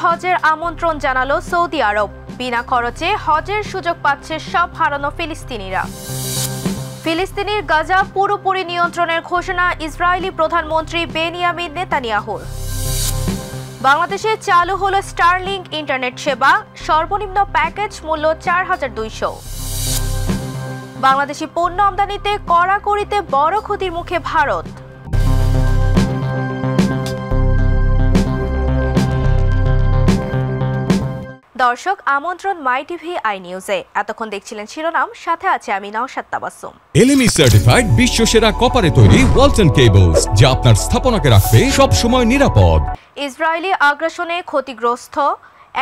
হজের আমন্ত্রণ জানালো সৌদি আরব। বিনা খরচে হজের সুযোগ পাচ্ছে সব হারানো ফিলিস্তিনিরা। ফিলিস্তিনের গাজা পুরোপুরি নিয়ন্ত্রণের ঘোষণা ইসরায়েলি প্রধানমন্ত্রী বেনিয়ামিন নেতানিয়াহুর। বাংলাদেশে চালু হলো স্টারলিংক ইন্টারনেট সেবা, সর্বনিম্ন প্যাকেজ মূল্য 4200। বাংলাদেশি পণ্য আমদানিতে কড়াকড়িতে বড় ক্ষতির মুখে ভারত। দর্শক, আমন্ত্রণ মাই টিভি আই নিউজে। এতক্ষণ দেখছিলেন শিরোনাম, সাথে আছে আমি নওশাদ তাবাসসুম। এলএমই সার্টিফাইড বিশ্বসেরা কপারে তৈরি ওয়ালটন কেবলস, যা আপনার স্থাপনাকে রাখবে সব সময় নিরাপদ। ইসরায়েলি আগ্রাসনে ক্ষতিগ্রস্ত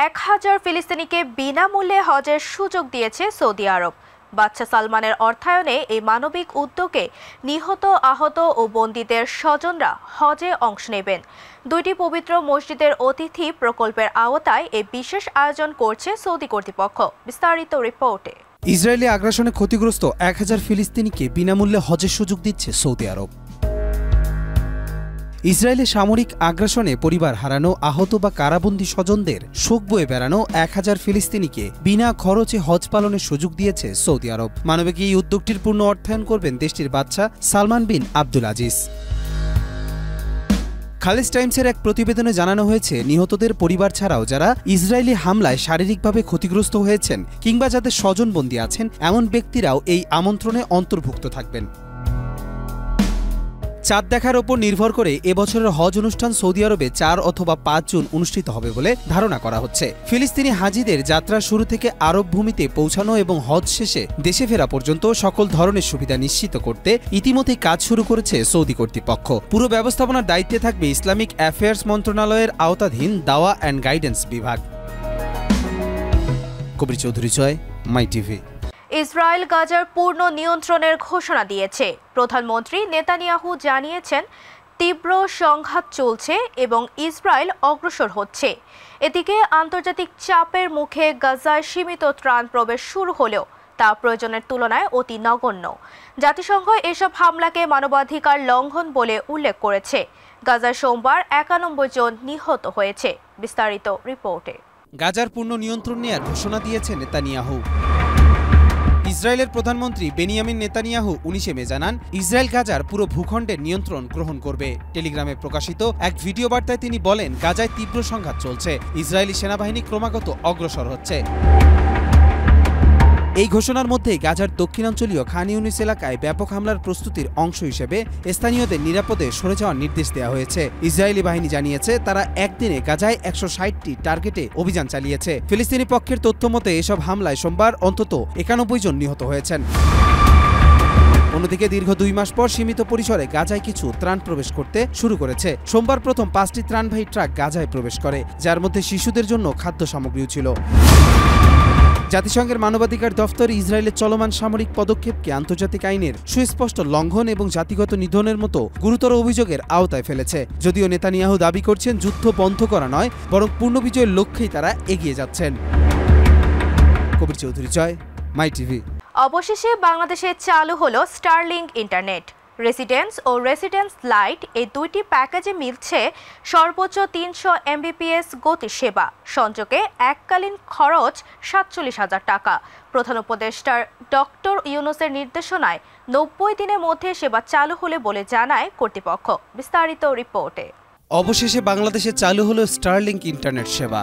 1000 ফিলিস্তিনিকে বিনামূল্যে হজের সুযোগ দিয়েছে সৌদি আরব। বাদশা সালমানের অর্থায়নে এই মানবিক উদ্যোগে নিহত, আহত ও বন্দীদের স্বজনরা হজে অংশ নেবেন। 2টি পবিত্র মসজিদের অতিথি প্রকল্পের আওতায় এই বিশেষ আয়োজন করছে সৌদি কর্তৃপক্ষ। বিস্তারিত রিপোর্টে। ইসরায়েলি আগ্রাসনে ক্ষতিগ্রস্ত 1000 ফিলিস্তিনিকে বিনামূল্যে হজের সুযোগ দিচ্ছে সৌদি আরব। ইসরায়েলের সামরিক আগ্রাসনে পরিবার হারানো, আহত বা কারাবন্দী স্বজনদের শোক বয়ে বেড়ানো 1000 ফিলিস্তিনিকে বিনা খরচে হজ পালনের সুযোগ দিয়েছে সৌদি আরব। মানবিক এই উদ্যোগটির পূর্ণ অর্থায়ন করবেন দেশটির বাদশা সালমান বিন আব্দুল আজিজ। খালিজ টাইমসের এক প্রতিবেদনে জানানো হয়েছে, নিহতদের পরিবার ছাড়াও যারা ইসরায়েলি হামলায় শারীরিকভাবে ক্ষতিগ্রস্ত হয়েছেন কিংবা যাদের স্বজনবন্দী আছেন, এমন ব্যক্তিরাও এই আমন্ত্রণে অন্তর্ভুক্ত থাকবেন। চাঁদ দেখার ওপর নির্ভর করে এবছরের হজ অনুষ্ঠান সৌদি আরবে 4 অথবা 5 জুন অনুষ্ঠিত হবে বলে ধারণা করা হচ্ছে। ফিলিস্তিনি হাজিদের যাত্রা শুরু থেকে আরব ভূমিতে পৌঁছানো এবং হজ শেষে দেশে ফেরা পর্যন্ত সকল ধরনের সুবিধা নিশ্চিত করতে ইতিমধ্যে কাজ শুরু করেছে সৌদি কর্তৃপক্ষ। পুরো ব্যবস্থাপনার দায়িত্বে থাকবে ইসলামিক অ্যাফেয়ার্স মন্ত্রণালয়ের আওতাধীন দাওয়া অ্যান্ড গাইডেন্স বিভাগ। কবির চৌধুরী জয়, মাই টিভি। ইসরায়েল গাজার পূর্ণ নিয়ন্ত্রণের ঘোষণা দিয়েছে। প্রধানমন্ত্রী নেতানিয়াহু জানিয়েছেন, তীব্র সংঘাত চলছে এবং ইসরায়েল অগ্রসর হচ্ছে। এদিকে আন্তর্জাতিক চাপের মুখে গাজায় সীমিত ত্রাণ প্রবেশ শুরু হলেও তা প্রয়োজনের তুলনায় অতি নগণ্য। জাতিসংঘ এসব হামলাকে মানবাধিকার লঙ্ঘন বলে উল্লেখ করেছে। গাজায় সোমবার 91 জন নিহত হয়েছে। বিস্তারিত রিপোর্টে। গাজার পূর্ণ নিয়ন্ত্রণ নেয়ার ঘোষণা দিয়েছে নেতানিয়াহু। ইসরায়েলের প্রধানমন্ত্রী বেনিয়ামিন নেতানিয়াহু 19 মে জানান, ইসরায়েল গাজার পুরো ভূখণ্ডের নিয়ন্ত্রণ গ্রহণ করবে। টেলিগ্রামে প্রকাশিত এক ভিডিও বার্তায় তিনি বলেন, গাজায় তীব্র সংঘাত চলছে, ইসরায়েলি সেনাবাহিনী ক্রমাগত অগ্রসর হচ্ছে। এই ঘোষণার মধ্যে গাজার দক্ষিণাঞ্চলীয় খান ইউনিস এলাকায় ব্যাপক হামলার প্রস্তুতির অংশ হিসেবে স্থানীয়দের নিরাপদে সরে যাওয়ার নির্দেশ দেওয়া হয়েছে। ইসরায়েলি বাহিনী জানিয়েছে, তারা একদিনে গাজায় 160টি টার্গেটে অভিযান চালিয়েছে। ফিলিস্তিনি পক্ষের তথ্য মতে এসব হামলায় সোমবার অন্তত 91 জন নিহত হয়েছেন। অন্যদিকে দীর্ঘ 2 মাস পর সীমিত পরিসরে গাজায় কিছু ত্রাণ প্রবেশ করতে শুরু করেছে। সোমবার প্রথম 5টি ত্রাণবাহী ট্রাক গাজায় প্রবেশ করে, যার মধ্যে শিশুদের জন্য খাদ্য সামগ্রীও ছিল। জাতিসংঘের মানবাধিকার দফতর ইসরায়েলের চলমান সামরিক পদক্ষেপকে আন্তর্জাতিক আইনের সুস্পষ্ট লঙ্ঘন এবং জাতিগত নিধনের মতো গুরুতর অভিযোগের আওতায় ফেলেছে। যদিও নেতানিয়াহু দাবি করছেন, যুদ্ধ বন্ধ করা নয়, বরং পূর্ণ বিজয়ের লক্ষ্যেই তারা এগিয়ে যাচ্ছেন। কবির চৌধুরী জয়, মাই টিভি। অবশেষে বাংলাদেশে চালু হলো স্টারলিংক ইন্টারনেট। রেসিডেন্স ও রেসিডেন্স লাইট এই 2টি প্যাকেজে মিলছে সর্বোচ্চ 300 Mbps গতির সেবা। সংযোগে এককালীন খরচ 47,000 টাকা। প্রধান উপদেষ্টা ডক্টর ইউনূসের নির্দেশনায় 90 দিনের মধ্যে সেবা চালু হলে বলে জানায় কর্তৃপক্ষ। বিস্তারিত রিপোর্টে। অবশেষে বাংলাদেশে চালু হলো স্টারলিংক ইন্টারনেট সেবা।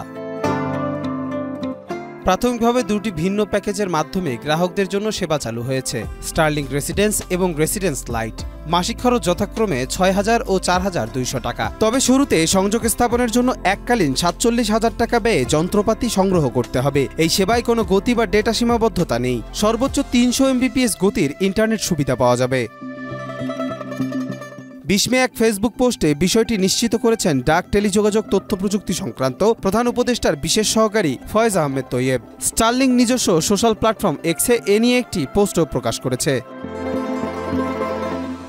প্রাথমিকভাবে 2টি ভিন্ন প্যাকেজের মাধ্যমে গ্রাহকদের জন্য সেবা চালু হয়েছে, স্টারলিংক রেসিডেন্স এবং রেসিডেন্স লাইট। মাসিক খরচ যথাক্রমে 6,000 ও 4,200 টাকা। তবে শুরুতে সংযোগ স্থাপনের জন্য এককালীন 47,000 টাকা ব্যয়ে যন্ত্রপাতি সংগ্রহ করতে হবে। এই সেবায় কোনো গতি বা ডেটা সীমাবদ্ধতা নেই। সর্বোচ্চ 300 Mbps গতির ইন্টারনেট সুবিধা পাওয়া যাবে। 20 মে এক ফেসবুক পোস্টে বিষয়টি নিশ্চিত করেছেন ডাক টেলিযোগাযোগ তথ্য প্রযুক্তি সংক্রান্ত প্রধান উপদেষ্টার বিশেষ সহকারী ফয়েজ আহমেদ তৈয়েব। স্টারলিংক নিজস্ব সোশ্যাল প্ল্যাটফর্ম এক্সে এ নিয়ে একটি পোস্টও প্রকাশ করেছে।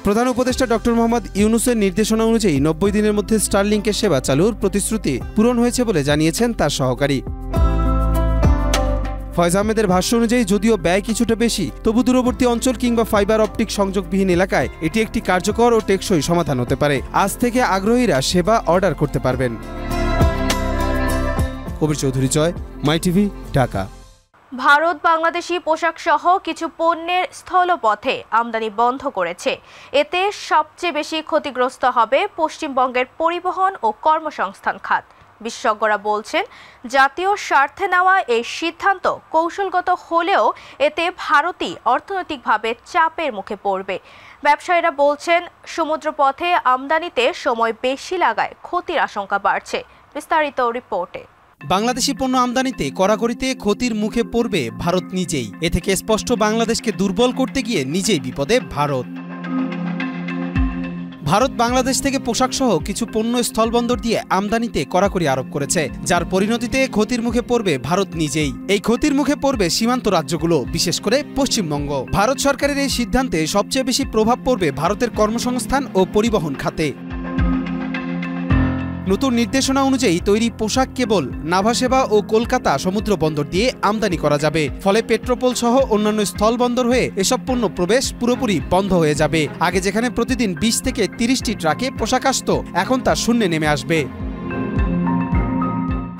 প্রধান উপদেষ্টা ডক্টর মোহাম্মদ ইউনূসের নির্দেশনা অনুযায়ী 90 দিনের মধ্যে স্টারলিংকের সেবা চালুর প্রতিশ্রুতি পূরণ হয়েছে বলে জানিয়েছেন তার সহকারী। ফয়েজ আহমেদের ভাষ্য অনুযায়ী যদিও ব্যয় কিছুটা বেশি, তবু দূরবর্তী অঞ্চল কিংবা ফাইবার অপটিক সংযোগবিহীন এলাকায় এটি একটি কার্যকর ও টেকসই সমাধান হতে পারে। আজ থেকে আগ্রহীরা সেবা অর্ডার করতে পারবেন। কবির চৌধুরী জয়, মাই টিভি, ঢাকা। ভারত বাংলাদেশি পোশাক সহ কিছু পণ্যের স্থলপথে আমদানি বন্ধ করেছে। এতে সবচেয়ে বেশি ক্ষতিগ্রস্ত হবে পশ্চিমবঙ্গের পরিবহন ও কর্মসংস্থান খাত। বিশেষজ্ঞরা বলছেন, জাতীয় স্বার্থে নেওয়া এই সিদ্ধান্ত কৌশলগত হলেও এতে ভারতই অর্থনৈতিকভাবে চাপের মুখে পড়বে। ব্যবসায়ীরা বলছেন, সমুদ্রপথে আমদানিতে সময় বেশি লাগায় ক্ষতির আশঙ্কা বাড়ছে। বিস্তারিত রিপোর্টে। বাংলাদেশি পণ্য আমদানিতে কড়াকড়িতে ক্ষতির মুখে পড়বে ভারত নিজেই। এ থেকে স্পষ্ট বাংলাদেশকে দুর্বল করতে গিয়ে নিজেই বিপদে ভারত। ভারত বাংলাদেশ থেকে পোশাক সহ কিছু পণ্য স্থলবন্দর দিয়ে আমদানিতে কড়াকড়ি আরোপ করেছে, যার পরিণতিতে ক্ষতির মুখে পড়বে ভারত নিজেই। এই ক্ষতির মুখে পড়বে সীমান্ত রাজ্যগুলো, বিশেষ করে পশ্চিমবঙ্গ। ভারত সরকারের এই সিদ্ধান্তে সবচেয়ে বেশি প্রভাব পড়বে ভারতের কর্মসংস্থান ও পরিবহন খাতে। নতুন নির্দেশনা অনুযায়ী তৈরি পোশাক কেবল নাভাসেবা ও কলকাতা সমুদ্র বন্দর দিয়ে আমদানি করা যাবে। ফলে পেট্রোপোল সহ অন্যান্য স্থল বন্দর হয়ে এসব পণ্য প্রবেশ পুরোপুরি বন্ধ হয়ে যাবে। আগে যেখানে প্রতিদিন 20 থেকে 30টি ট্রাকে পোশাক আসত, এখন তা শূন্যে নেমে আসবে।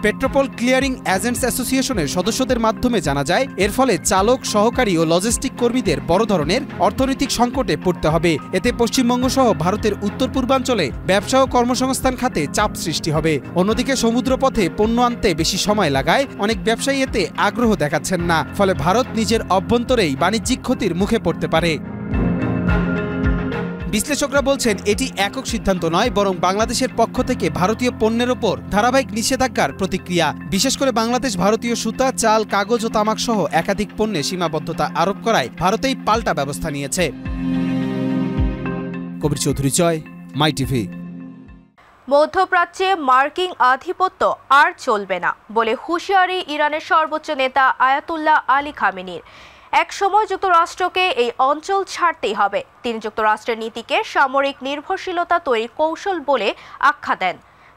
পেট্রোপল ক্লিয়ারিং এজেন্টস অ্যাসোসিয়েশনের সদস্যদের মাধ্যমে জানা যায়, এর ফলে চালক, সহকারী ও লজিস্টিক কর্মীদের বড় ধরনের অর্থনৈতিক সংকটে পড়তে হবে। এতে পশ্চিমবঙ্গ সহ ভারতের উত্তর পূর্বাঞ্চলে ব্যবসা ও কর্মসংস্থান খাতে চাপ সৃষ্টি হবে। অন্যদিকে সমুদ্রপথে পণ্য আনতে বেশি সময় লাগায় অনেক ব্যবসায়ী এতে আগ্রহ দেখাচ্ছেন না। ফলে ভারত নিজের অভ্যন্তরেই বাণিজ্যিক ক্ষতির মুখে পড়তে পারে। বিশ্লেষকরা বলছেন, এটি একক সিদ্ধান্ত নয়, বরং বাংলাদেশের পক্ষ থেকে ভারতীয় পণ্যের ওপর ধারাবাহিক নিষেধাজ্ঞার প্রতিক্রিয়া। বিশেষ করে বাংলাদেশ ভারতীয় সুতা, চাল, কাগজ ও তামাক সহ একাধিক পণ্যে সীমাবদ্ধতা আরোপ করায় ভারতেই পাল্টা ব্যবস্থা নিয়েছে। কবির চৌধুরী জয়, মাই টিভি। মধ্যপ্রাচ্যে মার্কিন আধিপত্য আর চলবে না বলে হুঁশিয়ারি ইরানের সর্বোচ্চ নেতা আয়াতুল্লাহ আলী খামেনির। এক সময় যুক্তরাষ্ট্রকে এই অঞ্চল ছাড়তেই হবে। তিনি যুক্তরাষ্ট্রের নীতিকে সামরিক নির্ভরশীলতা তৈরির কৌশল বলে আখ্যা দেন।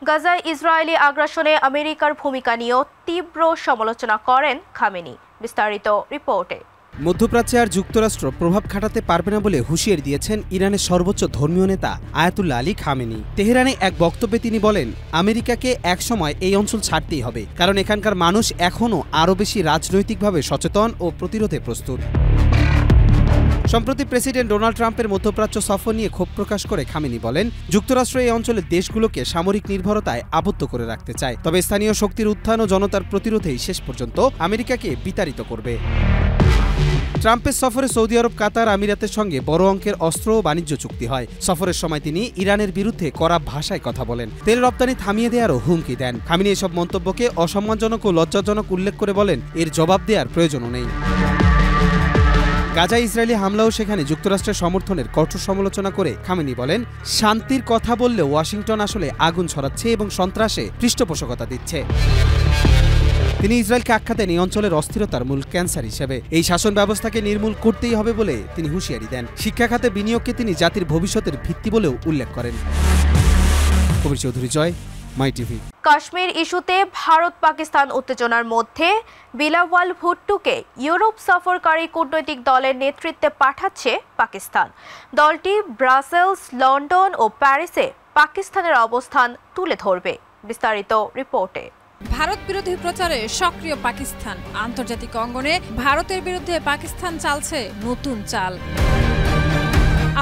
গাজায় ইসরায়েলি আগ্রাসনে আমেরিকার ভূমিকা নিয়েও তীব্র সমালোচনা করেন খামেনি। বিস্তারিত রিপোর্টে। মধ্যপ্রাচ্যে আর যুক্তরাষ্ট্র প্রভাব খাটাতে পারবে না বলে হুঁশিয়ারি দিয়েছেন ইরানের সর্বোচ্চ ধর্মীয় নেতা আয়াতুল্লাহ আলী খামেনি। তেহরানে এক বক্তব্যে তিনি বলেন, আমেরিকাকে একসময় এই অঞ্চল ছাড়তেই হবে, কারণ এখানকার মানুষ এখনও আরও বেশি রাজনৈতিকভাবে সচেতন ও প্রতিরোধে প্রস্তুত। সম্প্রতি প্রেসিডেন্ট ডোনাল্ড ট্রাম্পের মধ্যপ্রাচ্য সফর নিয়ে ক্ষোভ প্রকাশ করে খামেনি বলেন, যুক্তরাষ্ট্র এই অঞ্চলের দেশগুলোকে সামরিক নির্ভরতায় আবদ্ধ করে রাখতে চায়, তবে স্থানীয় শক্তির উত্থান ও জনতার প্রতিরোধেই শেষ পর্যন্ত আমেরিকাকে বিতাড়িত করবে। ট্রাম্পের সফরে সৌদি আরব, কাতার, আমিরাতের সঙ্গে বড় অঙ্কের অস্ত্র ও বাণিজ্য চুক্তি হয়। সফরের সময় তিনি ইরানের বিরুদ্ধে কড়া ভাষায় কথা বলেন, তেল রপ্তানি থামিয়ে দেওয়ারও হুমকি দেন। খামেনি এসব মন্তব্যকে অসম্মানজনক ও লজ্জাজনক উল্লেখ করে বলেন, এর জবাব দেওয়ার প্রয়োজনও নেই। গাজায় ইসরায়েলি হামলাও সেখানে যুক্তরাষ্ট্রের সমর্থনের কঠোর সমালোচনা করে খামেনি বলেন, শান্তির কথা বললে ওয়াশিংটন আসলে আগুন ছড়াচ্ছে এবং সন্ত্রাসে পৃষ্ঠপোষকতা দিচ্ছে। তিনি ইসরায়েলকে আখ্যা দেন এই অঞ্চলের অস্থিরতার মূল ক্যান্সার হিসেবে। এই শাসন ব্যবস্থাকে নির্মূল করতেই হবে বলে তিনি হুঁশিয়ারি দেন। শিক্ষা খাতে বিনিয়োগকে তিনি জাতির ভবিষ্যতের ভিত্তি বলেও উল্লেখ করেন। কবির চৌধুরী জয়, মাই টিভি। কাশ্মীর ইস্যুতে ভারত পাকিস্তান উত্তেজনার মধ্যে বিলাওয়াল ভুট্টোকে ইউরোপ সফরকারী কূটনৈতিক দলের নেতৃত্বে পাঠাচ্ছে পাকিস্তান। দলটি ব্রাসেলস, লন্ডন ও প্যারিসে পাকিস্তানের অবস্থান তুলে ধরবে। বিস্তারিত রিপোর্টে। ভারত বিরোধী প্রচারে সক্রিয় পাকিস্তান। আন্তর্জাতিক অঙ্গনে ভারতের বিরুদ্ধে পাকিস্তান চালছে নতুন চাল।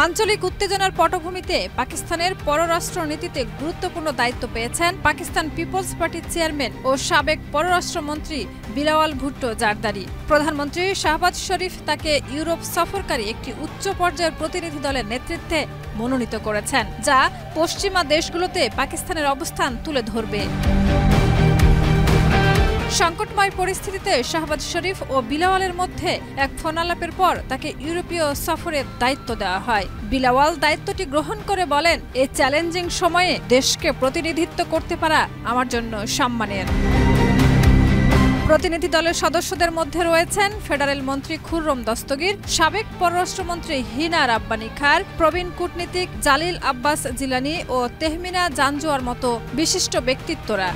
আঞ্চলিক উত্তেজনার পটভূমিতে পাকিস্তানের পররাষ্ট্র নীতিতে গুরুত্বপূর্ণ দায়িত্ব পেয়েছেন পাকিস্তান পিপলস পার্টির চেয়ারম্যান ও সাবেক পররাষ্ট্রমন্ত্রী বিলাওয়াল ভুট্টো জারদারি। প্রধানমন্ত্রী শাহবাজ শরীফ তাকে ইউরোপ সফরকারী একটি উচ্চ পর্যায়ের প্রতিনিধি দলের নেতৃত্বে মনোনীত করেছেন, যা পশ্চিমা দেশগুলোতে পাকিস্তানের অবস্থান তুলে ধরবে। সংকটময় পরিস্থিতিতে শাহবাজ শরীফ ও বিলাওয়ালের মধ্যে এক ফোনালাপের পর তাকে ইউরোপীয় সফরের দায়িত্ব দেওয়া হয়। বিলাওয়াল দায়িত্বটি গ্রহণ করে বলেন, এই চ্যালেঞ্জিং সময়ে দেশকে প্রতিনিধিত্ব করতে পারা আমার জন্য সম্মানের। প্রতিনিধি দলের সদস্যদের মধ্যে রয়েছেন ফেডারেল মন্ত্রী খুররম দস্তগীর, সাবেক পররাষ্ট্রমন্ত্রী হিনা রাব্বানি খার, প্রবীণ কূটনীতিক জালিল আব্বাস জিলানি ও তেহমিনা জানজোয়ার মতো বিশিষ্ট ব্যক্তিত্বরা।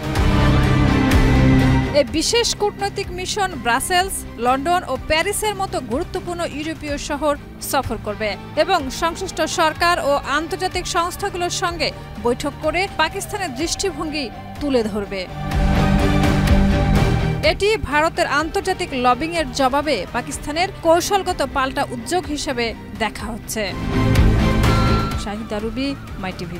এই বিশেষ কূটনৈতিক মিশন ব্রাসেলস, লন্ডন ও প্যারিসের মতো গুরুত্বপূর্ণ ইউরোপীয় শহর সফর করবে এবং সংশ্লিষ্ট সরকার ও আন্তর্জাতিক সংস্থাগুলোর সঙ্গে বৈঠক করে পাকিস্তানের দৃষ্টিভঙ্গি তুলে ধরবে। এটি ভারতের আন্তর্জাতিক লবিংয়ের জবাবে পাকিস্তানের কৌশলগত পাল্টা উদ্যোগ হিসেবে দেখা হচ্ছে। শাহিদা রুবি, মাই টিভি।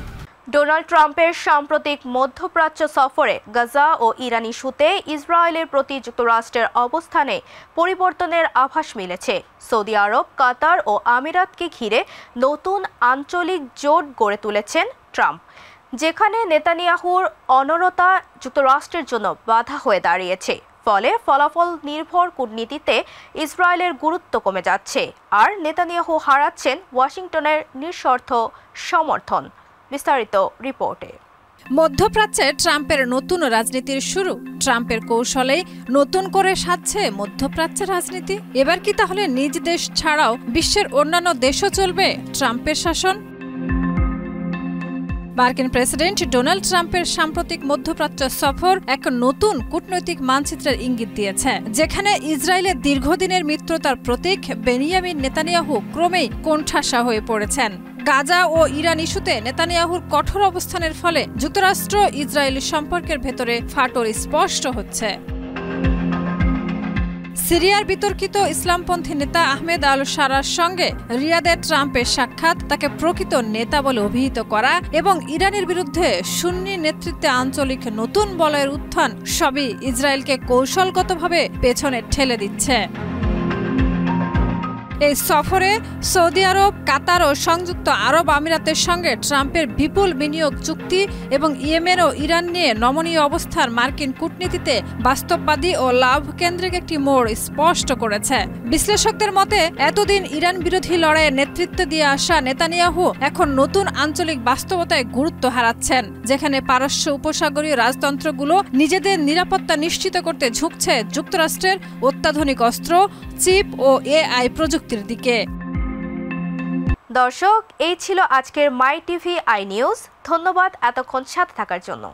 ডোনাল্ড ট্রাম্পের সাম্প্রতিক মধ্যপ্রাচ্য সফরে গাজা ও ইরান ইস্যুতে ইসরায়েলের প্রতি যুক্তরাষ্ট্রের অবস্থানে পরিবর্তনের আভাস মিলেছে। সৌদি আরব, কাতার ও আমিরাতকে ঘিরে নতুন আঞ্চলিক জোট গড়ে তুলেছেন ট্রাম্প, যেখানে নেতানিয়াহুর অনড়তা যুক্তরাষ্ট্রের জন্য বাধা হয়ে দাঁড়িয়েছে। ফলে ফলাফল নির্ভর কূটনীতিতে ইসরায়েলের গুরুত্ব কমে যাচ্ছে, আর নেতানিয়াহু হারাচ্ছেন ওয়াশিংটনের নিঃশর্ত সমর্থন। বিস্তারিত রিপোর্টে। মধ্যপ্রাচ্যে ট্রাম্পের নতুন রাজনীতির শুরু। ট্রাম্পের কৌশলেই নতুন করে সাজছে মধ্যপ্রাচ্যের রাজনীতি। এবার কি তাহলে নিজ দেশ ছাড়াও বিশ্বের অন্যান্য দেশও চলবে ট্রাম্পের শাসন? মার্কিন প্রেসিডেন্ট ডোনাল্ড ট্রাম্পের সাম্প্রতিক মধ্যপ্রাচ্য সফর এক নতুন কূটনৈতিক মানচিত্রের ইঙ্গিত দিয়েছে, যেখানে ইসরায়েলের দীর্ঘদিনের মিত্রতার প্রতীক বেনিয়ামিন নেতানিয়াহু ক্রমেই কোণঠাসা হয়ে পড়েছেন। গাজা ও ইরান ইস্যুতে নেতানিয়াহুর কঠোর অবস্থানের ফলে যুক্তরাষ্ট্র ইসরায়েল সম্পর্কের ভেতরে ফাটল স্পষ্ট হচ্ছে। সিরিয়ার বিতর্কিত ইসলামপন্থী নেতা আহমেদ আল শারার সঙ্গে রিয়াদে ট্রাম্পের সাক্ষাৎ তাকে প্রকৃত নেতা বলে অভিহিত করা এবং ইরানের বিরুদ্ধে সুন্নি নেতৃত্বে আঞ্চলিক নতুন বলয়ের উত্থান সবই ইসরায়েলকে কৌশলগতভাবে পেছনে ঠেলে দিচ্ছে। এই সফরে সৌদি আরব, কাতার ও সংযুক্ত আরব আমিরাতের সঙ্গে ট্রাম্পের বিপুল বিনিয়োগ চুক্তি এবং ইয়েমেন ও ইরান নিয়ে নমনীয় অবস্থার মার্কিন কূটনীতিতে বাস্তববাদী ও লাভ কেন্দ্রিক একটি মোড় স্পষ্ট করেছে। বিশ্লেষকদের মতে এতদিন ইরান বিরোধী লড়াইয়ে নেতৃত্ব দিয়ে আসা নেতানিয়াহু এখন নতুন আঞ্চলিক বাস্তবতায় গুরুত্ব হারাচ্ছেন, যেখানে পারস্য উপসাগরীয় রাজতন্ত্রগুলো নিজেদের নিরাপত্তা নিশ্চিত করতে ঝুঁকছে যুক্তরাষ্ট্রের অত্যাধুনিক অস্ত্র, চিপ ও এআই প্রযুক্তির দিকে। দর্শক, এই ছিল আজকের মাই টিভি আই নিউজ। ধন্যবাদ এতক্ষণ সাথে থাকার জন্য।